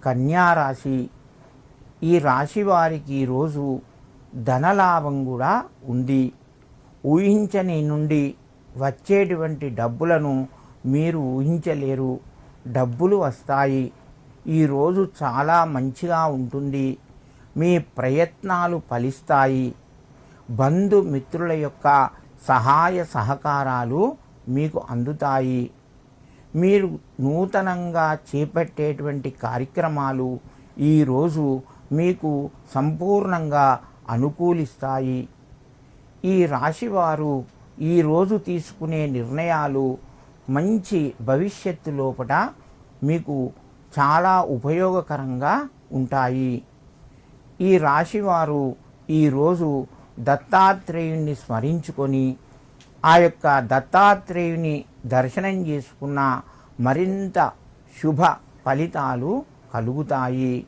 కన్యా రాశి. ఈ రాశి వారికి ఈరోజు ధనలాభం కూడా ఉంది. ఊహించని నుండి వచ్చేటువంటి డబ్బులను మీరు ఊహించలేరు. డబ్బులు వస్తాయి. ఈరోజు చాలా మంచిగా ఉంటుంది. మీ ప్రయత్నాలు ఫలిస్తాయి. బంధుమిత్రుల యొక్క సహాయ సహకారాలు మీకు అందుతాయి. మీరు నూతనంగా చేపట్టేటువంటి కార్యక్రమాలు ఈరోజు మీకు సంపూర్ణంగా అనుకూలిస్తాయి. ఈ రాశివారు ఈరోజు తీసుకునే నిర్ణయాలు మంచి భవిష్యత్తు లోపల మీకు చాలా ఉపయోగకరంగా ఉంటాయి. ఈ రాశివారు ఈరోజు దత్తాత్రేయుణ్ణి స్మరించుకొని ఆ యొక్క దత్తాత్రేయుని దర్శనం చేసుకున్న మరింత శుభ ఫలితాలు కలుగుతాయి.